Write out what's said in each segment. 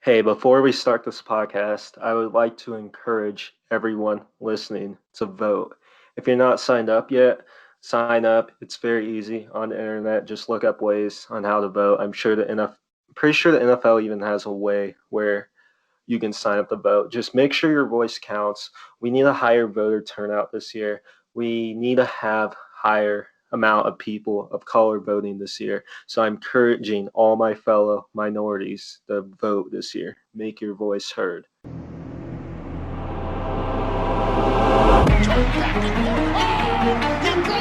Hey, before we start this podcast, I would like to encourage everyone listening to vote. If you're not signed up yet, sign up. It's very easy on the internet. Just look up ways on how to vote. I'm pretty sure the NFL even has a way where you can sign up to vote. Just make sure your voice counts. We need a higher voter turnout this year. We need to have higher amount of people of color voting this year. So I'm encouraging all my fellow minorities to vote this year. Make your voice heard. He broke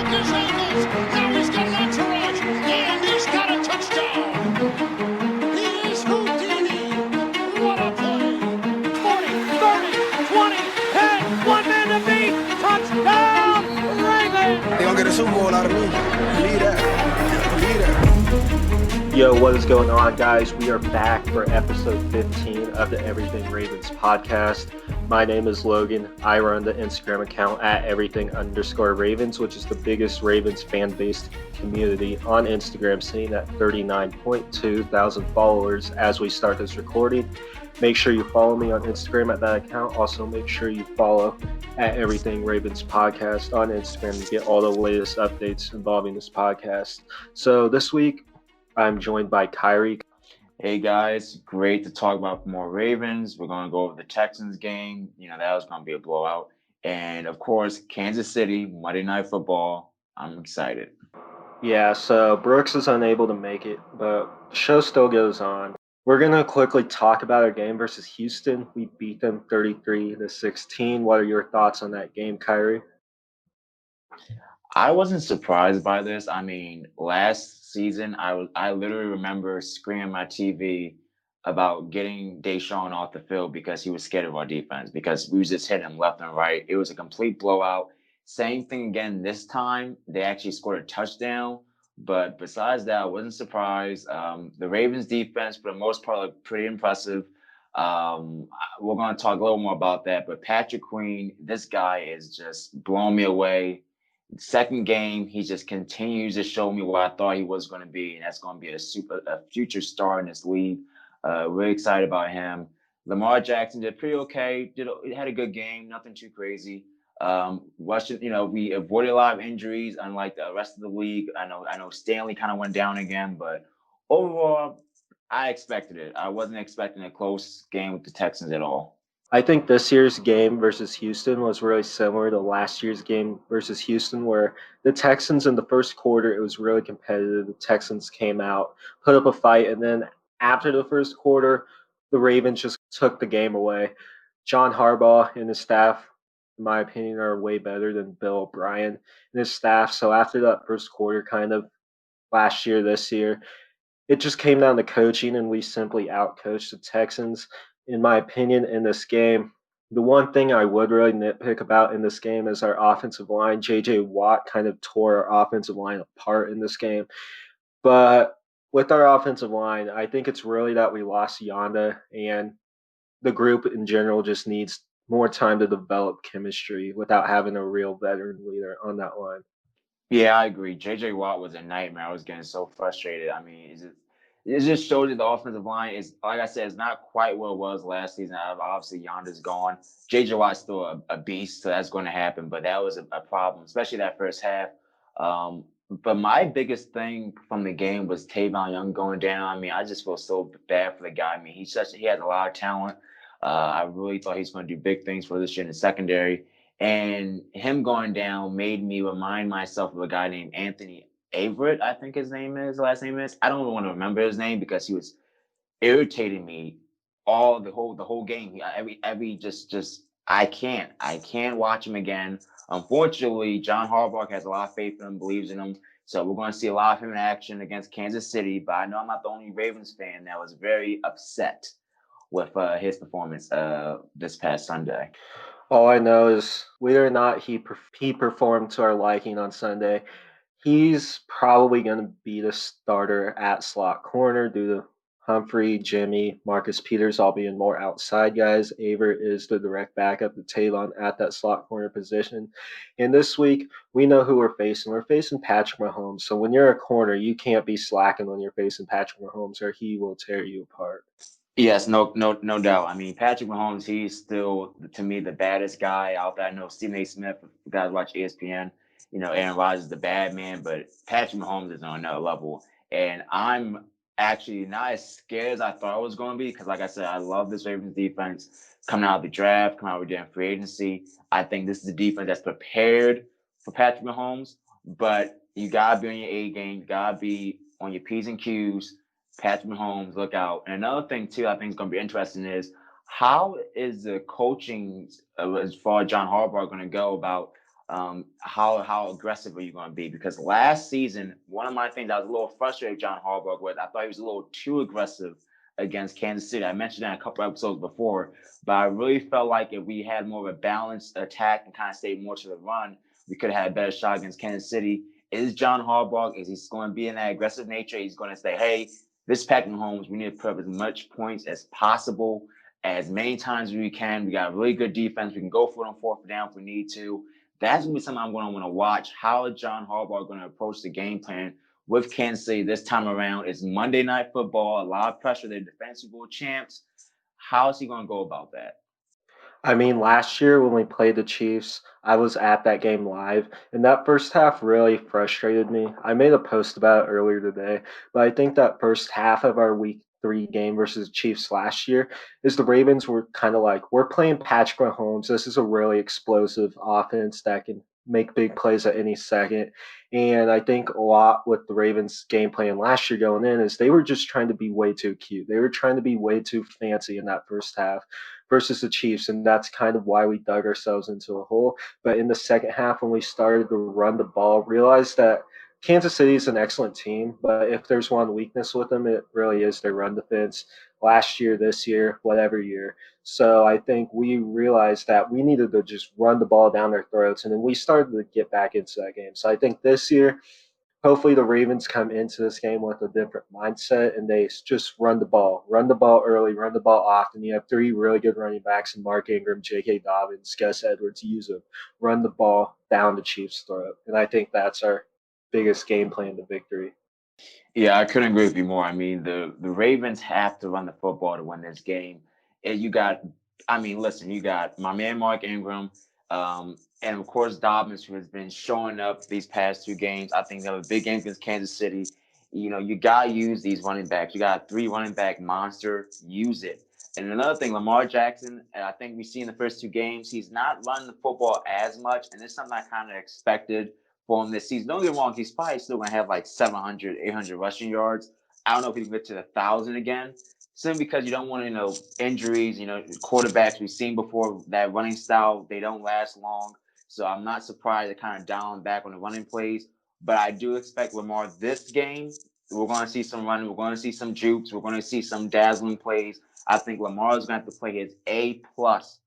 his ankles. Now he's got an entourage. And he's got a touchdown. He is Houdini. What a play. 40, 30, 20, 10. One man to beat. Touchdown, Ravens. They gonna get a Super Bowl out of me. Believe that. Believe that. Yo, what is going on, guys? We are back for episode 15 of the Everything Ravens podcast. My name is Logan. I run the Instagram account at everything_Ravens, which is the biggest Ravens fan-based community on Instagram, sitting at 39.2 thousand followers as we start this recording. Make sure you follow me on Instagram at that account. Also, make sure you follow at Everything Ravens podcast on Instagram to get all the latest updates involving this podcast. So this week, I'm joined by Kyrie. Hey guys, great to talk about more Ravens. We're going to go over the Texans game. That was going to be a blowout. And of course, Kansas City, Monday Night Football. I'm excited. Yeah, so Brooks is unable to make it, but the show still goes on. We're going to quickly talk about our game versus Houston. We beat them 33-16. What are your thoughts on that game, Kyrie? I wasn't surprised by this. I mean, last season, I literally remember screaming at my TV about getting Deshaun off the field because he was scared of our defense, because we was just hitting him left and right. It was a complete blowout. Same thing again this time. They actually scored a touchdown. But besides that, I wasn't surprised. The Ravens defense, for the most part, looked pretty impressive. We're going to talk a little more about that. But Patrick Queen, this guy is just blowing me away. Second game, he just continues to show me what I thought he was going to be, and that's going to be a future star in this league. Really excited about him. Lamar Jackson did pretty okay. Had a good game, nothing too crazy. Washington, we avoided a lot of injuries, unlike the rest of the league. I know Stanley kind of went down again, but overall, I expected it. I wasn't expecting a close game with the Texans at all. I think this year's game versus Houston was really similar to last year's game versus Houston, where the Texans in the first quarter, it was really competitive. The Texans came out, put up a fight, and then after the first quarter, the Ravens just took the game away. John Harbaugh and his staff, in my opinion, are way better than Bill O'Brien and his staff. So after that first quarter, kind of last year, this year, it just came down to coaching, and we simply outcoached the Texans. In my opinion, in this game, the one thing I would really nitpick about in this game is our offensive line. J.J. Watt kind of tore our offensive line apart in this game. But with our offensive line, I think it's really that we lost Yanda, and the group in general just needs more time to develop chemistry without having a real veteran leader on that line. Yeah, I agree. JJ Watt was a nightmare. I was getting so frustrated. I mean, it just showed that the offensive line is, like I said, it's not quite what it was last season. Obviously, Yonder's gone. JJ Watt's still a beast, so that's going to happen. But that was a problem, especially that first half. But my biggest thing from the game was Tavon Young going down. I mean, I just feel so bad for the guy. I mean, he has a lot of talent. I really thought he's going to do big things for this year in the secondary. And him going down made me remind myself of a guy named Anthony Averett, I think his last name is. I don't want to remember his name because he was irritating me the whole game. Every just I can't watch him again. Unfortunately, John Harbaugh has a lot of faith in him, believes in him. So we're going to see a lot of him in action against Kansas City. But I know I'm not the only Ravens fan that was very upset with his performance this past Sunday. All I know is whether or not he performed to our liking on Sunday, he's probably going to be the starter at slot corner due to Humphrey, Jimmy, Marcus Peters all being more outside guys. Aver is the direct backup to Tavon at that slot corner position. And this week, we know who we're facing. We're facing Patrick Mahomes. So when you're a corner, you can't be slacking when you're facing Patrick Mahomes or he will tear you apart. Yes, no doubt. I mean, Patrick Mahomes, he's still to me the baddest guy out there. I know Stephen A. Smith, if you guys watch ESPN, Aaron Rodgers is the bad man, but Patrick Mahomes is on another level. And I'm actually not as scared as I thought I was going to be because, like I said, I love this Ravens defense coming out of the draft, coming out with their free agency. I think this is a defense that's prepared for Patrick Mahomes, but you gotta be on your A game, you gotta be on your P's and Q's. Patrick Mahomes, look out. And another thing too, I think is going to be interesting is how is the coaching as far as John Harbaugh going to go about how aggressive are you going to be? Because last season, one of my things I was a little frustrated with John Harbaugh with, I thought he was a little too aggressive against Kansas City. I mentioned that a couple episodes before, but I really felt like if we had more of a balanced attack and kind of stayed more to the run, we could have had a better shot against Kansas City. Is John Harbaugh, is he going to be in that aggressive nature? He's going to say, hey, this Patrick Mahomes, we need to put up as much points as possible, as many times as we can. We got a really good defense. We can go for it on fourth down if we need to. That's going to be something I'm going to want to watch. How is John Harbaugh going to approach the game plan with Kansas City this time around? It's Monday Night Football, a lot of pressure. They're defensive Bowl champs. How is he going to go about that? I mean, last year when we played the Chiefs, I was at that game live, and that first half really frustrated me. I made a post about it earlier today, but I think that first half of our week 3 game versus the Chiefs last year is the Ravens were kind of like, we're playing Patrick Mahomes. This is a really explosive offense that can make big plays at any second. And I think a lot with the Ravens game plan last year going in is they were just trying to be way too cute. They were trying to be way too fancy in that first half versus the Chiefs, and that's kind of why we dug ourselves into a hole. But in the second half, when we started to run the ball, realized that Kansas City is an excellent team, but if there's one weakness with them, it really is their run defense. Last year, this year, whatever year. So I think we realized that we needed to just run the ball down their throats, and then we started to get back into that game. So I think this year hopefully the Ravens come into this game with a different mindset and they just run the ball early, run the ball often. You have 3 really good running backs in Mark Ingram, J.K. Dobbins, Gus Edwards. Use them, run the ball down the Chiefs' throat, and I think that's our biggest game plan to victory. Yeah, I couldn't agree with you more. I mean, the Ravens have to run the football to win this game. And you got, I mean, listen, you got my man Mark Ingram, and of course Dobbins, who has been showing up these past 2 games. I think they have a big game against Kansas City. You gotta use these running backs. You got a 3 running back monster. Use it. And another thing, Lamar Jackson, and I think we see in the first 2 games, he's not running the football as much, and it's something I kind of expected for him this season. Don't get me wrong, he's probably still going to have like 700, 800 rushing yards. I don't know if he can get to 1,000 again, simply because you don't want injuries. Quarterbacks we've seen before, that running style, they don't last long. So I'm not surprised they're kind of dialing back on the running plays. But I do expect Lamar this game. We're going to see some running. We're going to see some jukes. We're going to see some dazzling plays. I think Lamar is going to have to play his A plus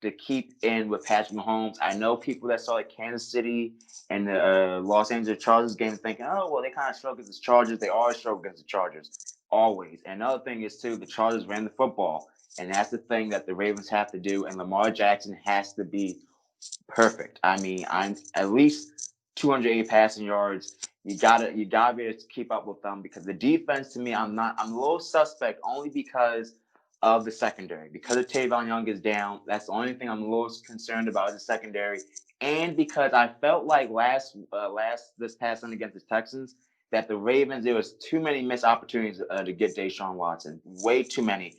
to keep in with Patrick Mahomes. I know people that saw Kansas City and the Los Angeles Chargers game thinking, oh, well, they kind of struggle against the Chargers. They always struggle against the Chargers, always. And another thing is, too, the Chargers ran the football. And that's the thing that the Ravens have to do. And Lamar Jackson has to be perfect. I mean, I'm at least 280 passing yards. You gotta be able to keep up with them because the defense to me, I'm a little suspect only because of the secondary. Because of Tavon Young is down, that's the only thing I'm a little concerned about is the secondary. And because I felt like this past Sunday against the Texans, that the Ravens, there was too many missed opportunities to get Deshaun Watson. Way too many.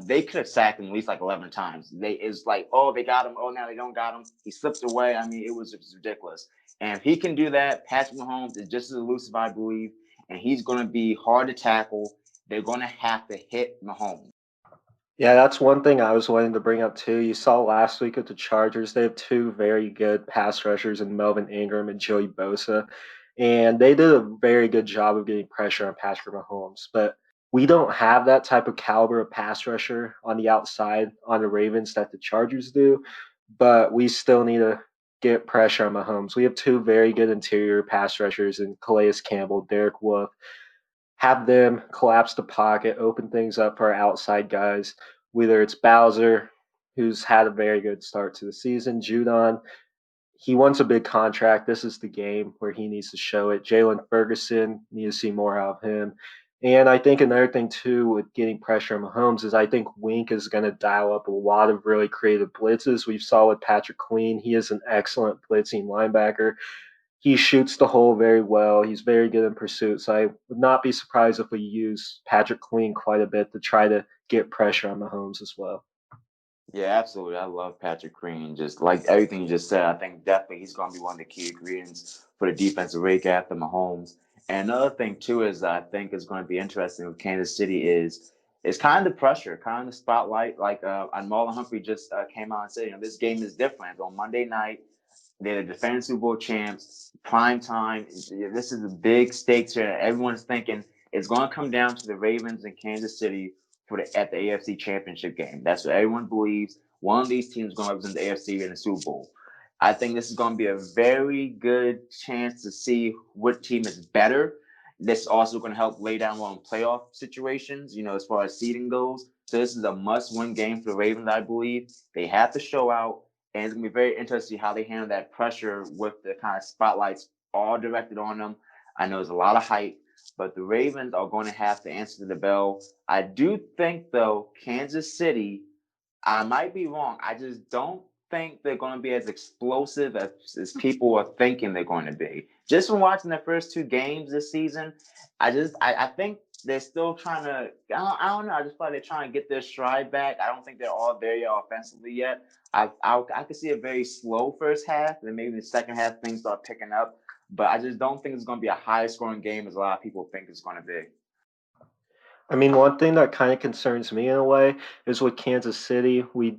They could have sacked him at least like 11 times. It's like, oh, they got him. Oh, now they don't got him. He slipped away. I mean, it was ridiculous. And if he can do that, Patrick Mahomes is just as elusive, I believe, and he's going to be hard to tackle. They're going to have to hit Mahomes. Yeah, that's one thing I was wanting to bring up too. You saw last week with the Chargers, they have 2 very good pass rushers in Melvin Ingram and Joey Bosa, and they did a very good job of getting pressure on Patrick Mahomes. But we don't have that type of caliber of pass rusher on the outside on the Ravens that the Chargers do, but we still need to get pressure on Mahomes. We have 2 very good interior pass rushers in Calais Campbell, Derek Wolfe, have them collapse the pocket, open things up for our outside guys, whether it's Bowser, who's had a very good start to the season, Judon. He wants a big contract. This is the game where he needs to show it. Jalen Ferguson, need to see more out of him. And I think another thing too with getting pressure on Mahomes is I think Wink is going to dial up a lot of really creative blitzes. We saw with Patrick Queen, he is an excellent blitzing linebacker. He shoots the hole very well. He's very good in pursuit. So I would not be surprised if we use Patrick Queen quite a bit to try to get pressure on Mahomes as well. Yeah, absolutely. I love Patrick Green. Just like everything you just said, I think definitely he's going to be one of the key ingredients for the defensive rake after Mahomes. And another thing too is that I think is going to be interesting with Kansas City is kind of the pressure, kind of the spotlight. Like and Marlon Humphrey just came out and said, this game is different. It's on Monday night. They're the defending Super Bowl champs, prime time. This is the big stakes here. Everyone's thinking it's going to come down to the Ravens and Kansas City at the AFC Championship game. That's what everyone believes. One of these teams is going to represent the AFC in the Super Bowl. I think this is going to be a very good chance to see what team is better. This is also going to help lay down on playoff situations, as far as seeding goes. So this is a must-win game for the Ravens, I believe. They have to show out. And it's going to be very interesting how they handle that pressure with the kind of spotlights all directed on them. I know there's a lot of hype, but the Ravens are going to have to answer the bell. I do think, though, Kansas City, I might be wrong. I just don't think they're going to be as explosive as people are thinking they're going to be. Just from watching their first two games this season, I think they're still trying to. I don't know. I just feel like they're trying to get their stride back. I don't think they're all there yet offensively yet. I could see a very slow first half, and then maybe the second half things start picking up. But I just don't think it's going to be a high scoring game as a lot of people think it's going to be. I mean, one thing that kind of concerns me in a way is with Kansas City, we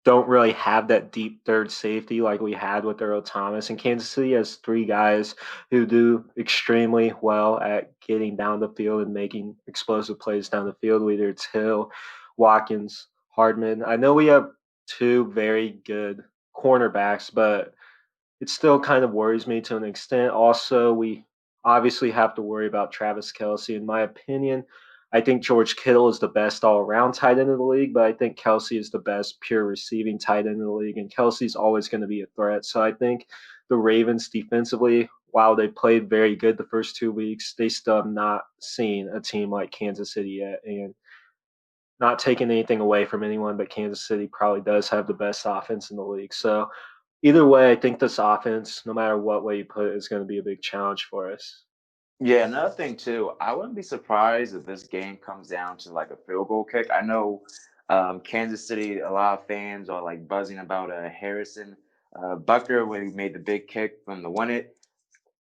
don't really have that deep third safety like we had with Earl Thomas. And Kansas City has three guys who do extremely well at getting down the field and making explosive plays down the field, whether it's Hill, Watkins, Hardman. I know we have two very good cornerbacks, but it still kind of worries me to an extent. Also, we obviously have to worry about Travis Kelsey. In my opinion, I think George Kittle is the best all around tight end in the league, but I think Kelsey is the best pure receiving tight end in the league, and Kelsey's always going to be a threat. So I think the Ravens defensively, while they played very good the first 2 weeks, they still have not seen a team like Kansas City yet. And not taking anything away from anyone, but Kansas City probably does have the best offense in the league. So either way, I think this offense, no matter what way you put it, is going to be a big challenge for us. Yeah, another thing too, I wouldn't be surprised if this game comes down to like a field goal kick. I know Kansas City, a lot of fans are like buzzing about Harrison Bucker when he made the big kick from the win it.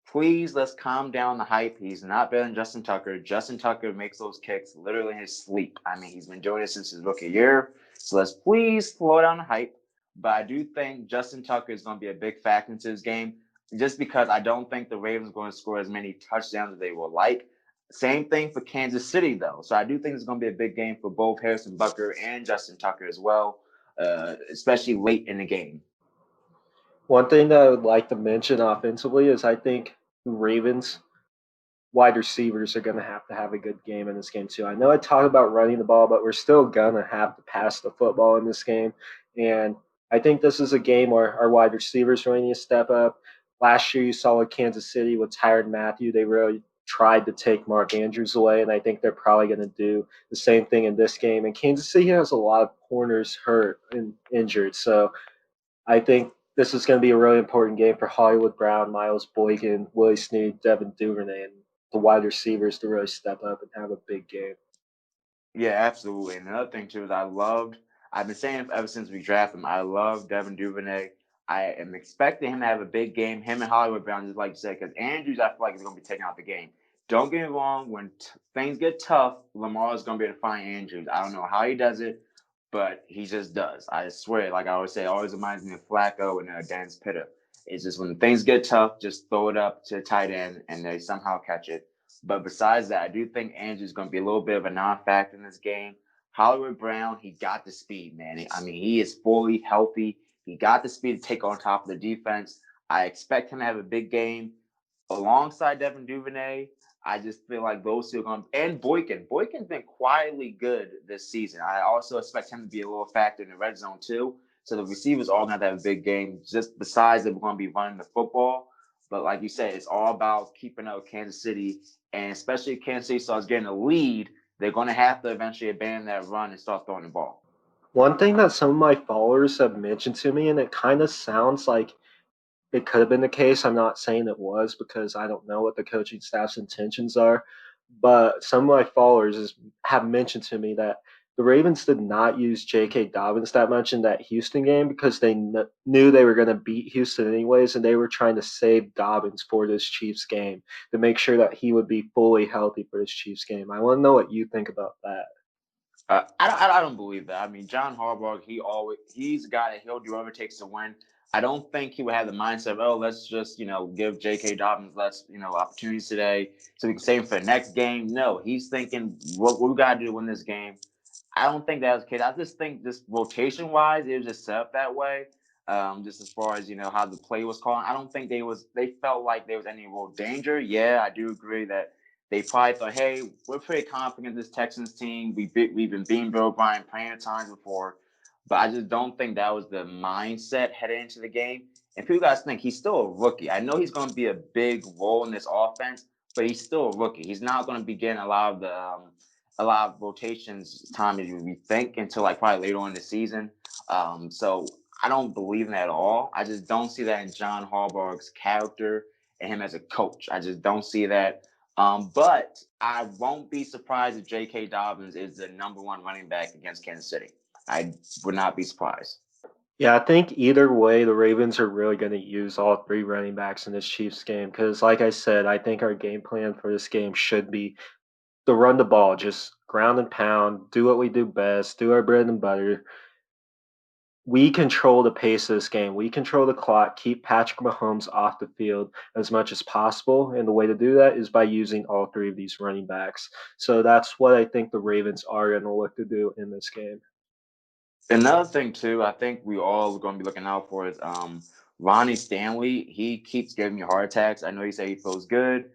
Please, let's calm down the hype. He's not better than Justin Tucker. Justin Tucker makes those kicks literally in his sleep. I mean, he's been doing it since his rookie year. So let's please slow down the hype. But I do think Justin Tucker is going to be a big factor into this game just because I don't think the Ravens are going to score as many touchdowns as they would like. Same thing for Kansas City, though. So I do think it's going to be a big game for both Harrison Bucker and Justin Tucker as well, especially late in the game. One thing that I would like to mention offensively is I think the Ravens wide receivers are going to have a good game in this game too. I know I talk about running the ball, but we're still going to have to pass the football in this game. And I think this is a game where our wide receivers really need to step up. Last year, you saw with Kansas City with Tyrann Mathieu, they really tried to take Mark Andrews away, and I think they're probably going to do the same thing in this game. And Kansas City has a lot of corners hurt and injured, so I think this is going to be a really important game for Hollywood Brown, Miles Boykin, Willie Snead, Devin Duvernay, and the wide receivers to really step up and have a big game. Yeah, absolutely. And another thing too is I've been saying ever since we drafted him, I love Devin Duvernay. I am expecting him to have a big game. Him and Hollywood Brown, just like you said, because Andrews, I feel like is going to be taking out the game. Don't get me wrong. When things get tough, Lamar is going to be able to find Andrews. I don't know how he does it, but he just does. I swear, like I always say, it always reminds me of Flacco and Dennis Pitta. It's just when things get tough, just throw it up to tight end, and they somehow catch it. But besides that, I do think Andrew's going to be a little bit of a non-factor in this game. Hollywood Brown, he got the speed, man. I mean, he is fully healthy. He got the speed to take on top of the defense. I expect him to have a big game alongside Devin Duvernay. I just feel like those two are going to, and Boykin. Boykin's been quietly good this season. I also expect him to be a little factor in the red zone, too. So the receivers all going to have a big game, just besides that we're going to be running the football. But like you said, it's all about keeping up with Kansas City, and especially if Kansas City starts getting a lead, they're going to have to eventually abandon that run and start throwing the ball. One thing that some of my followers have mentioned to me, and it kind of sounds like it could have been the case. I'm not saying it was because I don't know what the coaching staff's intentions are, but some of my followers have mentioned to me that the Ravens did not use J.K. Dobbins that much in that Houston game because they knew they were going to beat Houston anyways, and they were trying to save Dobbins for this Chiefs game to make sure that he would be fully healthy for this Chiefs game. I want to know what you think about that. I don't believe that. I mean, John Harbaugh, he's a guy that he'll do whatever it takes to win. I don't think he would have the mindset of, oh, let's just give J.K. Dobbins less opportunities today so we can save him for the next game. No, he's thinking what we got to do to win this game. I don't think that was the case. I just think just rotation wise, it was just set up that way. Just as far as how the play was called, I don't think they felt like there was any real danger. Yeah, I do agree that they probably thought, hey, we're pretty confident in this Texans team. We've been beating Bill O'Brien plenty of times before, but I just don't think that was the mindset headed into the game. And people guys think he's still a rookie. I know he's going to be a big role in this offense, but he's still a rookie. He's not going to be getting a lot of rotations time as we think until like probably later on in the season. So I don't believe in that at all. I just don't see that in John Harbaugh's character and him as a coach. I just don't see that. But I won't be surprised if J.K. Dobbins is the number one running back against Kansas City. I would not be surprised. Yeah, I think either way, the Ravens are really going to use all three running backs in this Chiefs game because, like I said, I think our game plan for this game should be to run the ball, just ground and pound, do what we do best, do our bread and butter. We control the pace of this game. We control the clock, keep Patrick Mahomes off the field as much as possible. And the way to do that is by using all three of these running backs. So that's what I think the Ravens are going to look to do in this game. Another thing too, I think we all are going to be looking out for is Ronnie Stanley. He keeps giving me heart attacks. I know he said he feels good.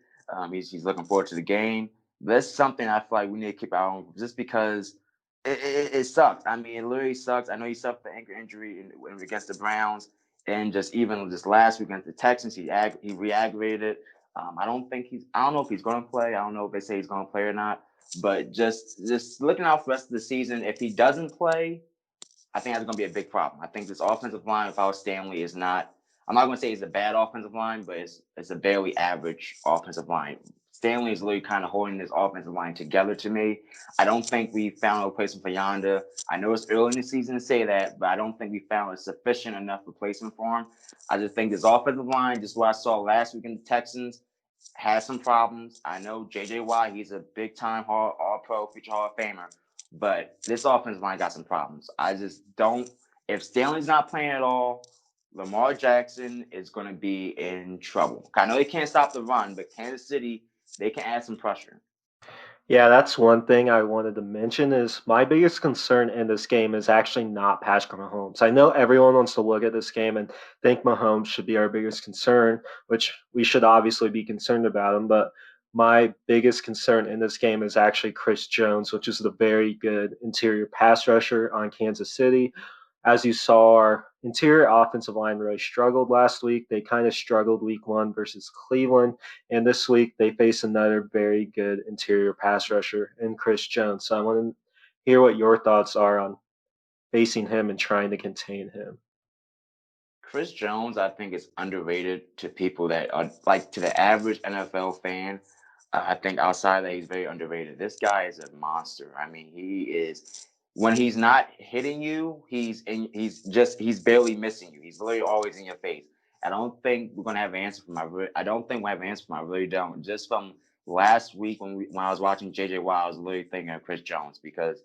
He's looking forward to the game. That's something I feel like we need to keep our on just because it sucks. I mean, it literally sucks. I know he suffered an ankle injury against the Browns, and just even just last week against the Texans, he re-aggravated it. I don't know if he's going to play. I don't know if they say he's going to play or not. But just looking out for the rest of the season, if he doesn't play, I think that's going to be a big problem. I think this offensive line without Stanley is not. I'm not going to say it's a bad offensive line, but it's a barely average offensive line. Stanley is literally kind of holding this offensive line together to me. I don't think we found a replacement for Yonder. I know it's early in the season to say that, but I don't think we found a sufficient enough replacement for him. I just think this offensive line, just what I saw last week in the Texans, has some problems. I know J.J. Watt, he's a big time All Pro, future Hall of Famer, but this offensive line got some problems. I just don't. If Stanley's not playing at all, Lamar Jackson is going to be in trouble. I know they can't stop the run, but Kansas City, they can add some pressure. Yeah, that's one thing I wanted to mention is my biggest concern in this game is actually not Patrick Mahomes. I know everyone wants to look at this game and think Mahomes should be our biggest concern, which we should obviously be concerned about him, but my biggest concern in this game is actually Chris Jones, which is the very good interior pass rusher on Kansas City. As you saw, our interior offensive line really struggled last week. They kind of struggled week one versus Cleveland. And this week they face another very good interior pass rusher in Chris Jones. So I want to hear what your thoughts are on facing him and trying to contain him. Chris Jones, I think, is underrated to people that are like to the average NFL fan. I think outside that, he's very underrated. This guy is a monster. I mean, he is. When he's not hitting you, he's barely missing you. He's literally always in your face. I don't think we're gonna have an answer for my. I don't think we have an answer for my. I really don't. Just from last week when I was watching JJ Watt, I was literally thinking of Chris Jones because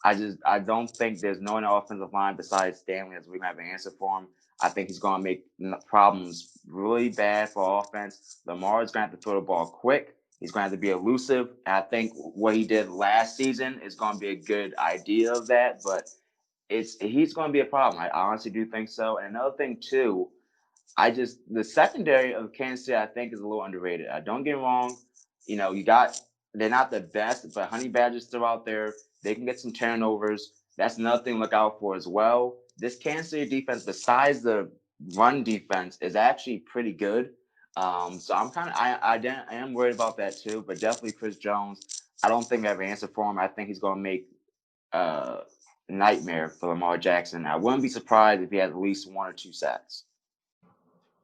I don't think there's no one offensive line besides Stanley that's we can have an answer for him. I think he's going to make problems really bad for offense. Lamar is going to have to throw the ball quick. He's going to have to be elusive. And I think what he did last season is going to be a good idea of that, but he's going to be a problem. I honestly do think so. And another thing too, the secondary of Kansas City I think is a little underrated. Don't get me wrong, they're not the best, but Honey Badger's still out there. They can get some turnovers. That's another thing to look out for as well. This Kansas City defense, besides the run defense, is actually pretty good. So I'm kind of I am worried about that too, but definitely Chris Jones. I don't think I have an answer for him. I think he's going to make uh nightmare for Lamar Jackson. I wouldn't be surprised if he has at least 1 or 2 sacks.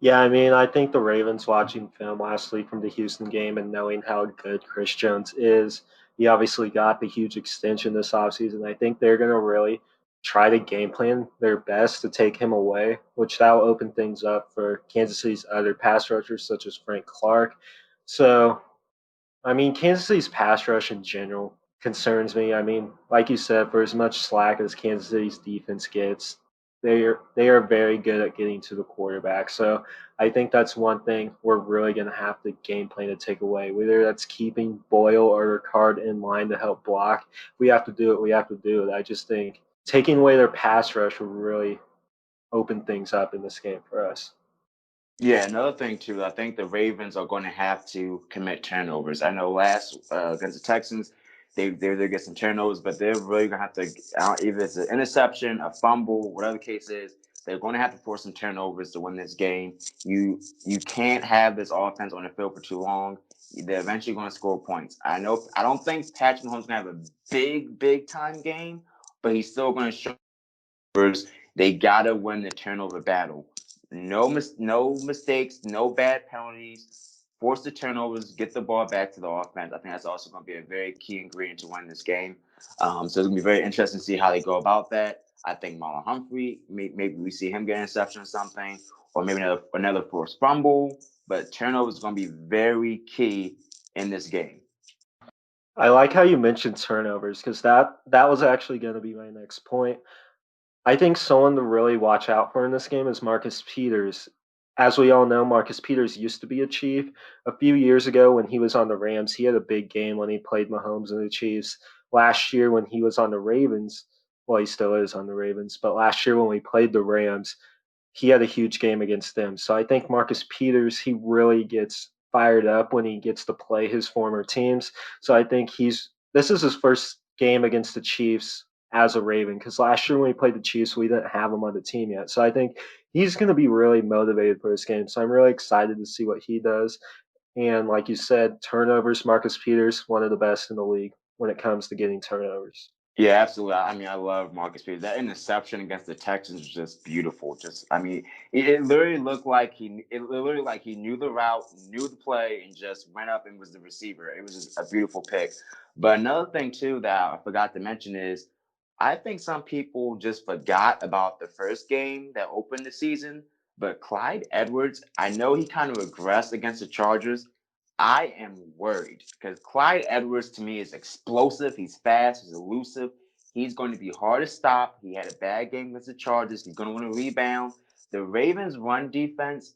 Yeah, I mean, I think the Ravens watching film last week from the Houston game and knowing how good Chris Jones is, he obviously got the huge extension this offseason. I think they're going to really try to game plan their best to take him away, which that will open things up for Kansas City's other pass rushers, such as Frank Clark. So I mean, Kansas City's pass rush in general concerns me. I mean, like you said, for as much slack as Kansas City's defense gets, they are very good at getting to the quarterback. So I think that's one thing we're really going to have to game plan to take away. Whether that's keeping Boyle or Ricard in line to help block, we have to do it. We have to do it. I just think taking away their pass rush will really open things up in this game for us. Yeah, another thing too, I think the Ravens are going to have to commit turnovers. I know last against the Texans, they get some turnovers, but they're really going to have to either it's an interception, a fumble, whatever the case is. They're going to have to force some turnovers to win this game. You can't have this offense on the field for too long. They're eventually going to score points. I don't think Patrick Mahomes is going to have a big time game, but he's still going to show they gotta win the turnover battle. No mistakes, no bad penalties. Force the turnovers, get the ball back to the offense. I think that's also going to be a very key ingredient to win this game. So it's going to be very interesting to see how they go about that. I think Marlon Humphrey, maybe we see him get an interception or something, or maybe another forced fumble. But turnovers is going to be very key in this game. I like how you mentioned turnovers because that was actually going to be my next point. I think someone to really watch out for in this game is Marcus Peters. As we all know, Marcus Peters used to be a Chief. A few years ago, when he was on the Rams, he had a big game when he played Mahomes and the Chiefs. Last year, when he was on the Ravens, well, he still is on the Ravens, but last year when we played the Rams, he had a huge game against them. So I think Marcus Peters, he really gets fired up when he gets to play his former teams. So I think this is his first game against the Chiefs as a Raven because last year when we played the Chiefs, we didn't have him on the team yet. So I think he's going to be really motivated for this game. So I'm really excited to see what he does. And like you said, turnovers, Marcus Peters, one of the best in the league when it comes to getting turnovers. Yeah, absolutely. I mean, I love Marcus Peters. That interception against the Texans was just beautiful. Just, I mean, it literally looked like he knew the route, knew the play, and just went up and was the receiver. It was just a beautiful pick. But another thing too that I forgot to mention is, I think some people just forgot about the first game that opened the season. But Clyde Edwards, I know he kind of regressed against the Chargers. I am worried because Clyde Edwards to me is explosive. He's fast. He's elusive. He's going to be hard to stop. He had a bad game against the Chargers. He's going to win a rebound. The Ravens' run defense,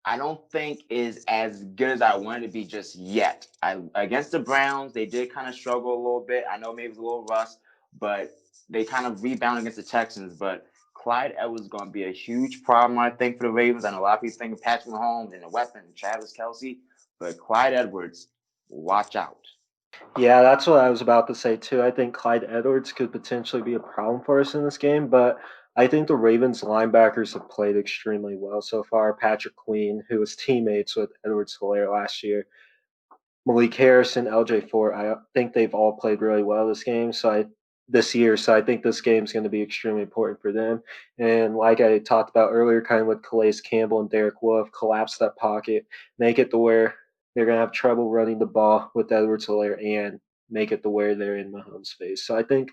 I don't think is as good as I want it to be just yet. Against the Browns, they did kind of struggle a little bit. I know maybe it was a little rust, but they kind of rebounded against the Texans. But Clyde Edwards is going to be a huge problem, I think, for the Ravens. I know a lot of people think of Patrick Mahomes and the weapon, Travis Kelsey, but Clyde Edwards, watch out. Yeah, that's what I was about to say too. I think Clyde Edwards could potentially be a problem for us in this game, but I think the Ravens linebackers have played extremely well so far. Patrick Queen, who was teammates with Edwards Hilaire last year, Malik Harrison, LJ Fort, I think they've all played really well this year. So I think this game is going to be extremely important for them. And like I talked about earlier, kind of with Calais Campbell and Derek Wolf, collapse that pocket, make it to where they're going to have trouble running the ball with Edwards Hilaire and make it to where they're in Mahomes' face. So I think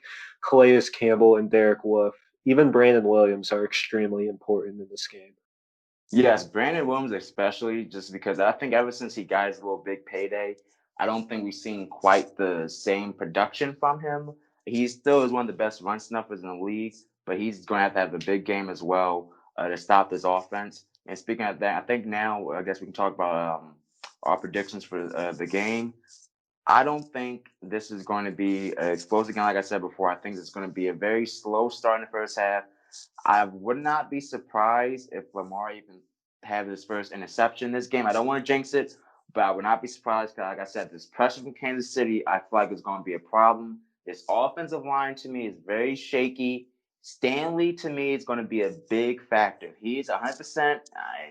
Calais Campbell and Derek Wolf, even Brandon Williams, are extremely important in this game. Yes, Brandon Williams especially, just because I think ever since he got his little big payday, I don't think we've seen quite the same production from him. He still is one of the best run snuffers in the league, but he's going to have a big game as well to stop this offense. And speaking of that, I think now I guess we can talk about our predictions for the game. I don't think this is going to be an explosive game, like I said before. I think it's going to be a very slow start in the first half. I would not be surprised if Lamar even had his first interception this game. I don't want to jinx it, but I would not be surprised because, like I said, this pressure from Kansas City, I feel like is going to be a problem. This offensive line to me is very shaky. Stanley to me is going to be a big factor. He's 100%.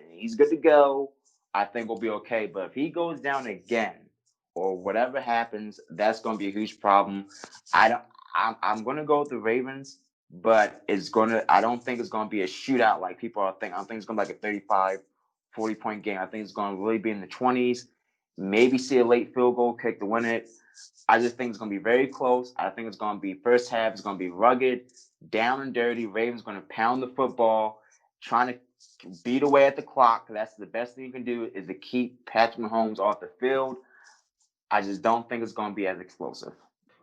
He's good to go. I think we'll be okay. But if he goes down again, or whatever happens, that's going to be a huge problem. I don't. I'm going to go with the Ravens, but it's going to. I don't think it's going to be a shootout like people are thinking. I don't think it's going to be like a 35, 40 point game. I think it's going to really be in the 20s. Maybe see a late field goal kick to win it. I just think it's going to be very close. I think it's going to be first half. It's going to be rugged, down and dirty. Ravens going to pound the football, trying to beat away at the clock. That's the best thing you can do is to keep Patrick Mahomes off the field. I just don't think it's going to be as explosive.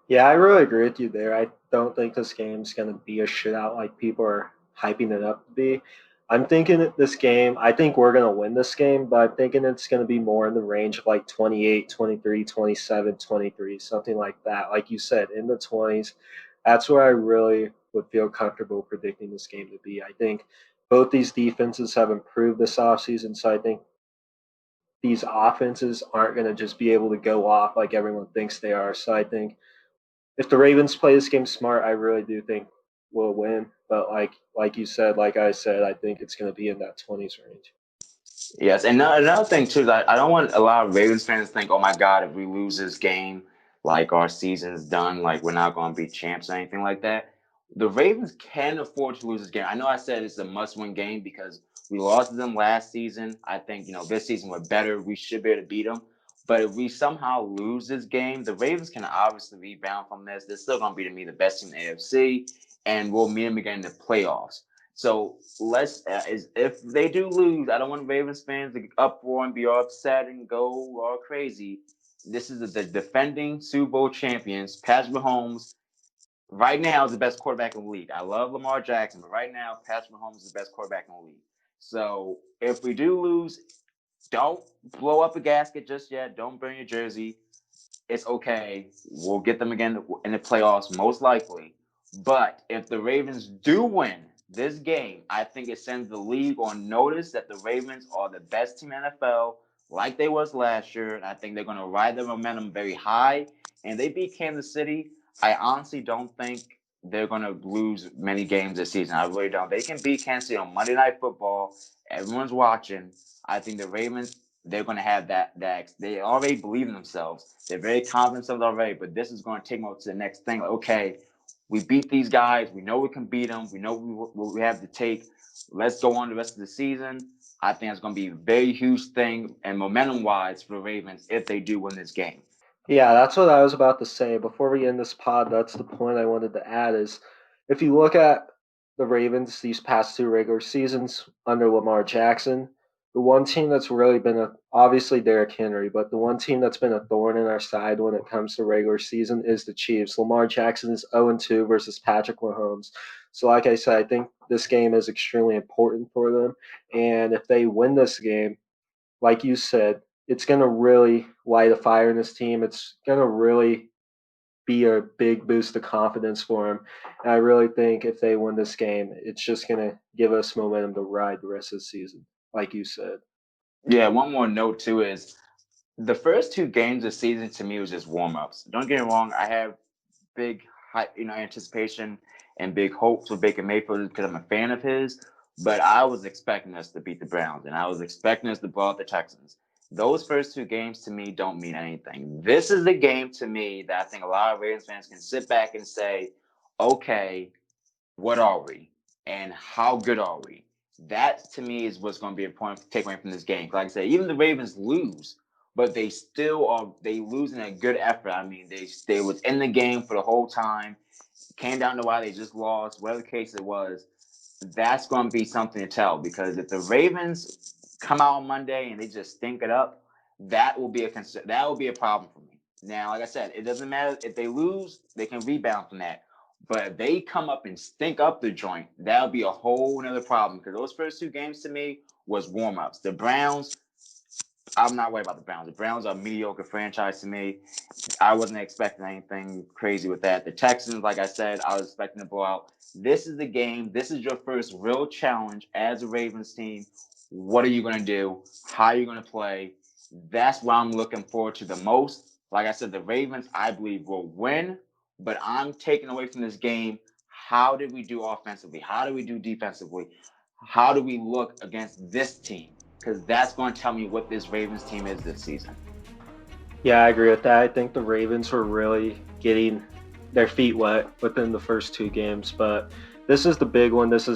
Yeah, I really agree with you there. I don't think this game's going to be a shootout like people are hyping it up to be. I'm thinking that this game, I think we're going to win this game, but I'm thinking it's going to be more in the range of like 28, 23, 27, 23, something like that. Like you said, in the 20s. That's where I really would feel comfortable predicting this game to be. I think both these defenses have improved this offseason, so I think these offenses aren't going to just be able to go off like everyone thinks they are. So I think if the Ravens play this game smart, I really do think we'll win. But like you said, like I said, I think it's going to be in that 20s range. Yes, and another thing too is I don't want a lot of Ravens fans to think, "Oh my God, if we lose this game, like our season's done, like we're not going to be champs or anything like that." The Ravens can afford to lose this game. I know I said it's a must-win game because we lost to them last season. I think this season we're better. We should be able to beat them. But if we somehow lose this game, the Ravens can obviously rebound from this. They're still going to be to me the best team in the AFC, and we'll meet them again in the playoffs. So let's if they do lose, I don't want Ravens fans to uproar and be all upset and go all crazy. This is the defending Super Bowl champions. Patrick Mahomes right now is the best quarterback in the league. I love Lamar Jackson, but right now Patrick Mahomes is the best quarterback in the league. So if we do lose, don't blow up a gasket just yet. Don't burn your jersey. It's okay. We'll get them again in the playoffs, most likely. But if the Ravens do win this game, I think it sends the league on notice that the Ravens are the best team in the NFL, like they was last year. And I think they're going to ride their momentum very high. And they beat Kansas City. I honestly don't think they're going to lose many games this season. I really don't. They can beat Kansas City on Monday Night Football. Everyone's watching. I think the Ravens they're going to have that they already believe in themselves. They're very confident in themselves already, but this is going to take them up to the next thing. Like, okay, we beat these guys. We know we can beat them. We know what we have to take. Let's go on the rest of the season. I think it's going to be a very huge thing and momentum wise for the Ravens if they do win this game. Yeah, that's what I was about to say. Before we end this pod, that's the point I wanted to add is if you look at the Ravens these past two regular seasons under Lamar Jackson, the one team that's really been obviously Derrick Henry, but the one team that's been a thorn in our side when it comes to regular season is the Chiefs. Lamar Jackson is 0-2 versus Patrick Mahomes. So like I said, I think this game is extremely important for them. And if they win this game, like you said, it's going to really light a fire in this team. It's going to really be a big boost of confidence for him. And I really think if they win this game, it's just going to give us momentum to ride the rest of the season, like you said. Yeah, one more note too is the first two games of the season to me was just warm ups. Don't get me wrong, I have big anticipation and big hopes for Baker Mayfield because I'm a fan of his. But I was expecting us to beat the Browns and I was expecting us to blow out the Texans. Those first two games to me don't mean anything. This is the game to me that I think a lot of Ravens fans can sit back and say, okay, what are we and how good are we? That to me is what's going to be important to take away from this game. Like I said, even the Ravens lose, but they lose in a good effort. I mean, they was in the game for the whole time. Came down to why they just lost, whatever the case it was. That's going to be something to tell because if the Ravens come out on Monday and they just stink it up, that will be a concern. That will be a problem for me. Now, like I said, it doesn't matter if they lose; they can rebound from that. But if they come up and stink up the joint, that'll be a whole nother problem because those first two games to me was warm ups. The Browns, I'm not worried about the Browns. The Browns are a mediocre franchise to me. I wasn't expecting anything crazy with that. The Texans, like I said, I was expecting to blow out. This is the game. This is your first real challenge as a Ravens team. What are you going to do? How are you going to play? That's what I'm looking forward to the most. Like I said, the Ravens, I believe, will win, but I'm taking away from this game. How did we do offensively? How do we do defensively? How do we look against this team? because that's going to tell me what this Ravens team is this season. Yeah, I agree with that. I think the Ravens were really getting their feet wet within the first two games, but this is the big one. This is